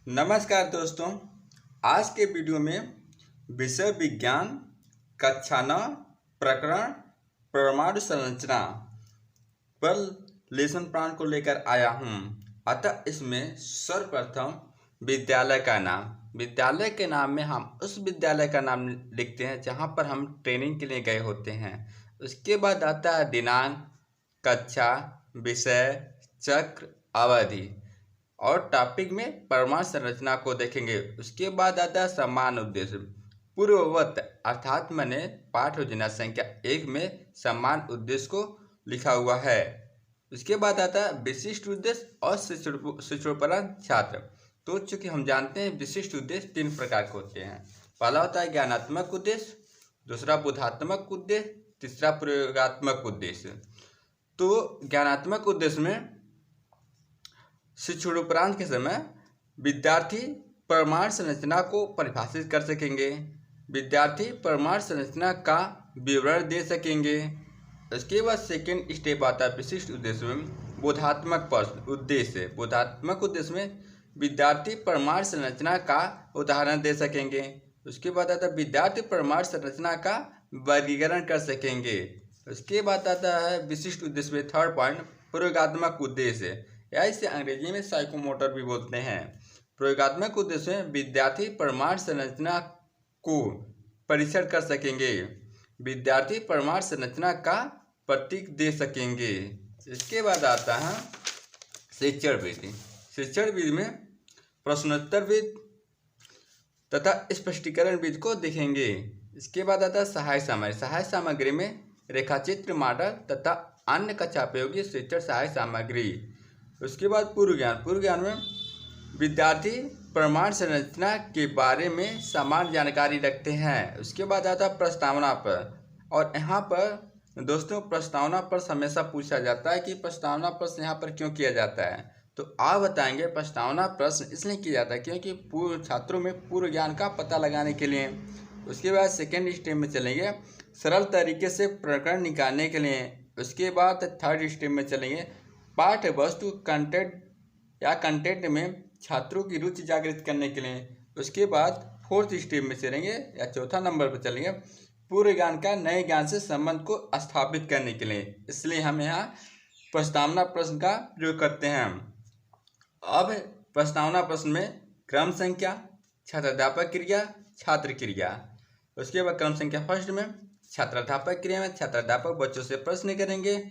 नमस्कार दोस्तों। आज के वीडियो में विषय विज्ञान कक्षा 9 प्रकरण परमाणु संरचना पर लेसन प्लान को लेकर आया हूँ। अतः इसमें सर्वप्रथम विद्यालय के नाम में हम उस विद्यालय का नाम लिखते हैं जहाँ पर हम ट्रेनिंग के लिए गए होते हैं। उसके बाद आता है दिनांक, कक्षा, विषय, चक्र, अवधि और टॉपिक में परमाणु संरचना को देखेंगे। उसके बाद आता है समान उद्देश्य। पूर्ववत अर्थात मैंने पाठ योजना संख्या 1 में समान उद्देश्य को लिखा हुआ है। उसके बाद आता है विशिष्ट उद्देश्य और शिक्षोपरांत छात्र। तो चूंकि हम जानते हैं विशिष्ट उद्देश्य 3 प्रकार के होते हैं। पहला होता है ज्ञानात्मक उद्देश्य, दूसरा बोधात्मक उद्देश्य, तीसरा प्रयोगात्मक उद्देश्य। तो ज्ञानात्मक उद्देश्य में शिक्षणोपरांत के समय विद्यार्थी परमाणु संरचना को परिभाषित कर सकेंगे, विद्यार्थी परमाणु संरचना का विवरण दे सकेंगे। उसके बाद सेकेंड स्टेप आता है विशिष्ट उद्देश्य में बोधात्मक उद्देश्य। बोधात्मक उद्देश्य में विद्यार्थी परमाणु संरचना का उदाहरण दे सकेंगे। उसके बाद आता है विद्यार्थी परमाणु संरचना का वर्गीकरण कर सकेंगे। उसके बाद आता है विशिष्ट उद्देश्य में थर्ड पॉइंट प्रयोगात्मक उद्देश्य, या इसे अंग्रेजी में साइकोमोटर भी बोलते हैं। प्रयोगात्मक उद्देश्य में विद्यार्थी परमाणु संरचना को परीक्षण कर सकेंगे, विद्यार्थी परमाणु संरचना का प्रतीक दे सकेंगे। इसके बाद आता है शिक्षण विधि। शिक्षण विधि में प्रश्नोत्तर विधि तथा स्पष्टीकरण विधि को देखेंगे। इसके बाद आता है सहायक सामग्री। सहायक सामग्री में रेखाचित्र, मॉडल तथा अन्य कक्षा उपयोगी शिक्षण सहायक सामग्री। उसके बाद पूर्व ज्ञान में विद्यार्थी परमाणु संरचना के बारे में समान जानकारी रखते हैं। उसके बाद आता है प्रस्तावना पर। और यहाँ पर दोस्तों प्रस्तावना पर हमेशा पूछा जाता है कि प्रस्तावना प्रश्न यहाँ पर क्यों किया जाता है। तो आप बताएंगे प्रस्तावना प्रश्न इसलिए किया जाता है क्योंकि पूर्व छात्रों में पूर्व ज्ञान का पता लगाने के लिए। उसके बाद सेकेंड स्टेप में चलेंगे सरल तरीके से प्रकरण निकालने के लिए। उसके बाद थर्ड स्टेप में चलेंगे पाठ्य वस्तु कंटेंट में छात्रों की रुचि जागृत करने के लिए। उसके बाद फोर्थ स्टेप में चलेंगे या चौथा नंबर पर चलेंगे पूर्व ज्ञान का नए ज्ञान से संबंध को स्थापित करने के लिए। इसलिए हम यहाँ प्रस्तावना प्रश्न का प्रयोग करते हैं। अब प्रस्तावना प्रश्न में क्रम संख्या, छात्राध्यापक क्रिया, छात्र क्रिया। उसके बाद क्रम संख्या फर्स्ट में छात्राध्यापक क्रिया में छात्राध्यापक बच्चों से प्रश्न करेंगे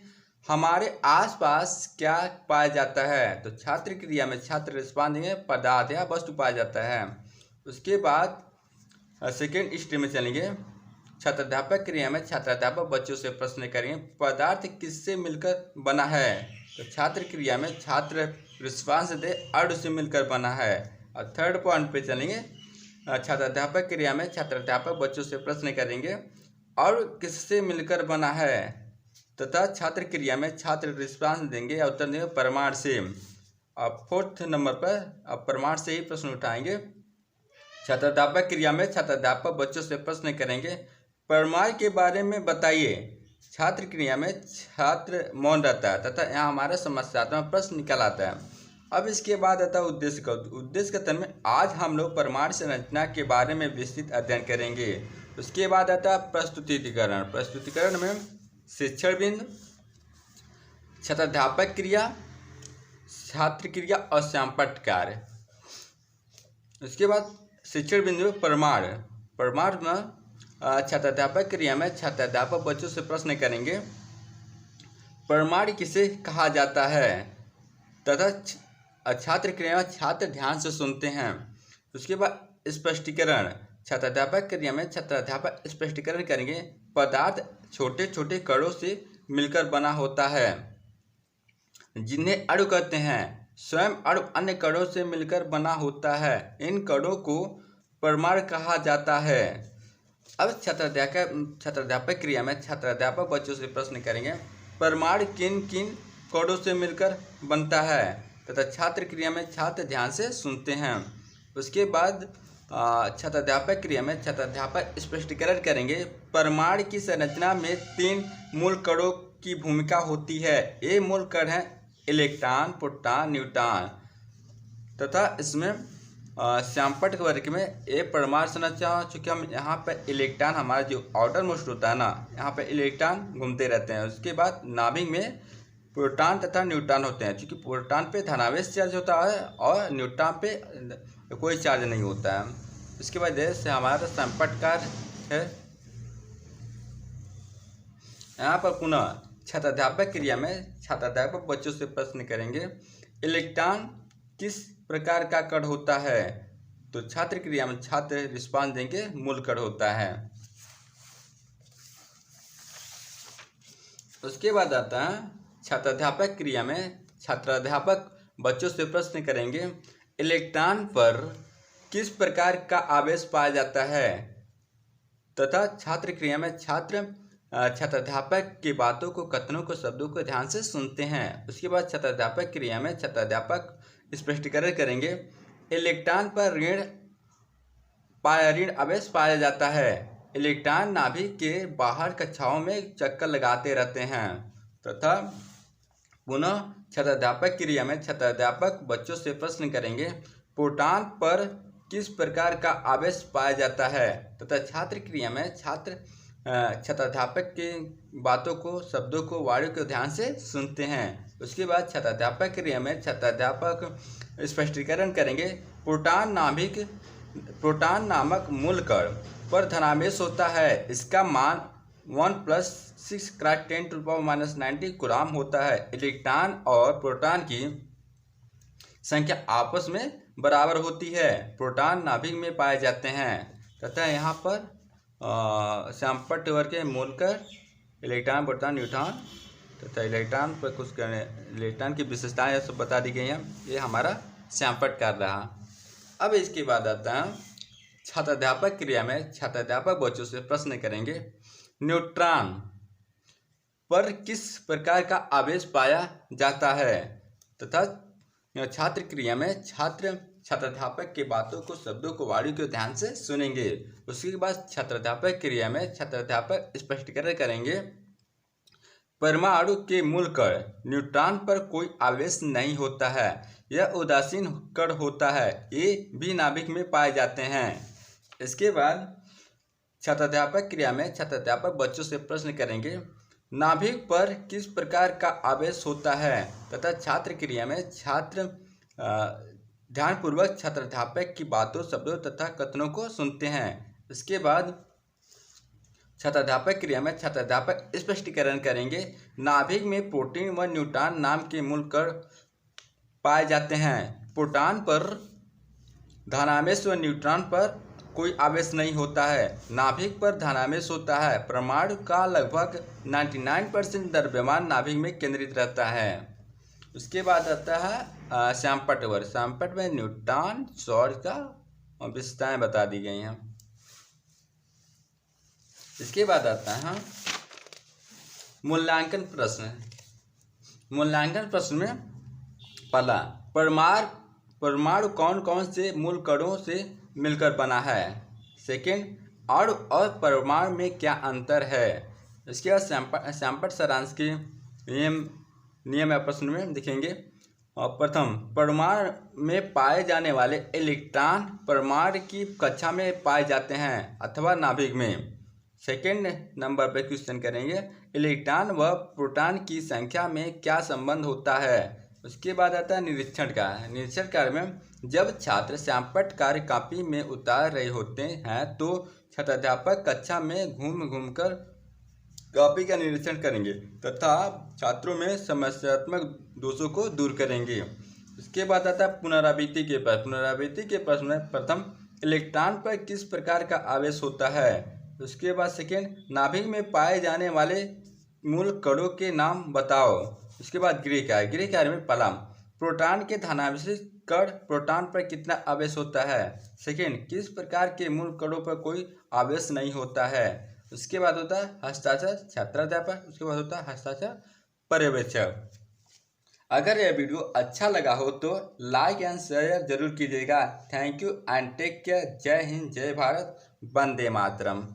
हमारे आसपास क्या पाया जाता है। तो छात्र क्रिया में छात्र रिस्पॉन्स देंगे पदार्थ या वस्तु पाया जाता है। उसके बाद सेकेंड स्टेप में चलेंगे छात्राध्यापक क्रिया में छात्राध्यापक बच्चों से प्रश्न करेंगे पदार्थ किससे मिलकर बना है। तो छात्र क्रिया में छात्र रिस्पॉन्स दे अणु से मिलकर बना है। और थर्ड पॉइंट पे चलेंगे छात्राध्यापक क्रिया में छात्राध्यापक बच्चों से प्रश्न करेंगे और किससे मिलकर बना है तथा छात्र क्रिया में छात्र रिस्पॉन्स देंगे या उत्तर देंगे परमाणु से। अब फोर्थ नंबर पर परमाणु से ही प्रश्न उठाएंगे। छात्राध्यापक क्रिया में छात्राध्यापक बच्चों से प्रश्न करेंगे परमाणु के बारे में बताइए। छात्र क्रिया में छात्र मौन रहता है तथा यहाँ हमारा समस्यात्मक प्रश्न निकल आता है। अब इसके बाद आता है उद्देश्य का। उद्देश्य कथन में आज हम लोग परमाणु संरचना के बारे में विस्तृत अध्ययन करेंगे। उसके बाद आता है प्रस्तुतिकरण। प्रस्तुतिकरण में शिक्षण बिंदु, छात्राध्यापक क्रिया, छात्र क्रिया और सैंपट कार्य। उसके बाद शिक्षण बिंदु परमाणु में छात्राध्यापक क्रिया में छात्राध्यापक बच्चों से प्रश्न करेंगे परमाणु किसे कहा जाता है तथा छात्र क्रिया में छात्र ध्यान से सुनते हैं। उसके बाद स्पष्टीकरण। छात्राध्यापक क्रिया में छात्राध्यापक स्पष्टीकरण करेंगे पदार्थ छोटे छोटे कणों से मिलकर बना होता है जिन्हें अणु कहते हैं। स्वयं अणु अन्य कणों से मिलकर बना होता है। इन कणों को परमाणु कहा जाता है। अब छात्राध्यापक क्रिया में छात्राध्यापक बच्चों से प्रश्न करेंगे परमाणु किन किन कणों से मिलकर बनता है तथा छात्र क्रिया में छात्र ध्यान से सुनते हैं। उसके बाद छात्राध्यापक क्रिया में छात्राध्यापक स्पष्टीकरण करेंगे परमाणु की संरचना में 3 मूल कणों की भूमिका होती है। ये मूल कण हैं इलेक्ट्रॉन, प्रोटॉन, न्यूट्रॉन तथा इसमें श्यामपट्ट वर्ग में ए परमाणु संरचना, चूँकि हम यहाँ पे इलेक्ट्रॉन, हमारा जो आउटर मोस्ट होता है ना, यहाँ पे इलेक्ट्रॉन घूमते रहते हैं। उसके बाद नाभिक में प्रोटॉन तथा न्यूट्रॉन होते हैं, क्योंकि प्रोटॉन पे धनावेश चार्ज होता है और न्यूट्रॉन पे कोई चार्ज नहीं होता है। इसके वजह से हमारा श्यामपट्ट कार्य है। यहाँ पर पुनः छात्राध्यापक क्रिया में छात्राध्यापक बच्चों से प्रश्न करेंगे, इलेक्ट्रॉन किस प्रकार का कण होता है? तो छात्र क्रिया में छात्र रिस्पांस देंगे, मूल कण होता है। उसके बाद आता है छात्राध्यापक क्रिया में छात्राध्यापक बच्चों से प्रश्न करेंगे, इलेक्ट्रॉन पर किस प्रकार का आवेश पाया जाता है? तथा छात्र क्रिया में छात्राध्यापक की बातों को, कथनों को, शब्दों को ध्यान से सुनते हैं। उसके बाद छात्राध्यापक क्रिया में छात्राध्यापक स्पष्टीकरण करेंगे, इलेक्ट्रॉन पर ऋण आवेश पाया जाता है। इलेक्ट्रॉन नाभिक के बाहर कक्षाओं में चक्कर लगाते रहते हैं। तथा पुनः छात्राध्यापक क्रिया में छात्राध्यापक बच्चों से प्रश्न करेंगे, प्रोटॉन पर किस प्रकार का आवेश पाया जाता है? तथा छात्र क्रिया में छात्राध्यापक की बातों को, शब्दों को, वाणी को ध्यान से सुनते हैं। उसके बाद छात्राध्यापक क्रिया में छात्राध्यापक स्पष्टीकरण करेंगे, प्रोटॉन नामक मूल कण पर धनावेश होता है। इसका मान 1 + 6 × 10⁻⁻90 कूलाम होता है। इलेक्ट्रॉन और प्रोटॉन की संख्या आपस में बराबर होती है। प्रोटॉन नाभिक में पाए जाते हैं। तथा यहाँ पर श्यामपट्ट वर्ग के मूल कण इलेक्ट्रॉन, प्रोटॉन, न्यूट्रॉन तथा इलेक्ट्रॉन पर कुछ इलेक्ट्रॉन की विशेषताएं सब बता दी गई हैं। ये हमारा श्यामपट्ट कार्य रहा। अब इसके बाद आता है छात्राध्यापक क्रिया में छात्राध्यापक बच्चों से प्रश्न करेंगे, न्यूट्रॉन पर किस प्रकार का आवेश पाया जाता है? तथा छात्र क्रिया में छात्राध्यापक की बातों को, शब्दों को, वाणी को ध्यान से सुनेंगे। उसके बाद छात्राध्यापक क्रिया में छात्राध्यापक स्पष्टीकरण करेंगे, परमाणु के मूल कण न्यूट्रॉन पर कोई आवेश नहीं होता है, यह उदासीन कण होता है, ये भी नाभिक में पाए जाते हैं। इसके बाद छात्राध्यापक क्रिया में छात्राध्यापक बच्चों से प्रश्न करेंगे, नाभिक पर किस प्रकार का आवेश होता है? तथा छात्र क्रिया में छात्र ध्यानपूर्वक छात्राध्यापक की बातों, शब्दों तथा कथनों को सुनते हैं। इसके बाद छात्राध्यापक क्रिया में छात्राध्यापक स्पष्टीकरण करेंगे, नाभिक में प्रोटीन व न्यूट्रॉन नाम के मूल कण पाए जाते हैं। प्रोटॉन पर धनावेश व न्यूट्रॉन पर कोई आवेश नहीं होता है। नाभिक पर धनावेश होता है। परमाणु का लगभग 99% द्रव्यमान नाभिक में केंद्रित रहता है। उसके बाद आता है श्यामपट्ट वर्ग। श्यामपट्ट में न्यूट्रॉन सौर का विशेषताएं बता दी गई हैं। इसके बाद आता है मूल्यांकन प्रश्न। मूल्यांकन प्रश्न में पहला, परमाणु कौन कौन से मूल कणों से मिलकर बना है? सेकंड, अणु और परमाणु में क्या अंतर है? इसके बाद श्यामपट्ट सारांश के नियम या प्रश्न में दिखेंगे। और प्रथम, परमाणु में पाए जाने वाले इलेक्ट्रॉन परमाणु की कक्षा में पाए जाते हैं अथवा नाभिक में। सेकंड नंबर पर क्वेश्चन करेंगे, इलेक्ट्रॉन व प्रोटॉन की संख्या में क्या संबंध होता है? उसके बाद आता है निरीक्षण कार्य। निरीक्षण कार्य में जब छात्र श्यामपट्ट कार्य कॉपी में उतार रहे होते हैं तो छात्राध्यापक कक्षा में घूम कर कॉपी का निरीक्षण करेंगे तथा छात्रों में समस्यात्मक दोषों को दूर करेंगे। उसके बाद आता है पुनरावृत्ति के प्रश्न। पुनरावृत्ति के प्रश्न में प्रथम, इलेक्ट्रॉन पर किस प्रकार का आवेश होता है? उसके बाद सेकेंड, नाभिक में पाए जाने वाले मूल कणों के नाम बताओ। उसके बाद गृह कार्य। गृह कार्य में पहला, प्रोटॉन के धनावेशित कण प्रोटॉन पर कितना आवेश होता है? सेकेंड, किस प्रकार के मूल कणों पर कोई आवेश नहीं होता है? उसके बाद होता है हस्ताक्षर छात्राध्यापक। उसके बाद होता है हस्ताक्षर पर्यवेक्षक। अगर यह वीडियो अच्छा लगा हो तो लाइक एंड शेयर जरूर कीजिएगा। Thank you and take care. जय हिंद, जय भारत, वंदे मातरम।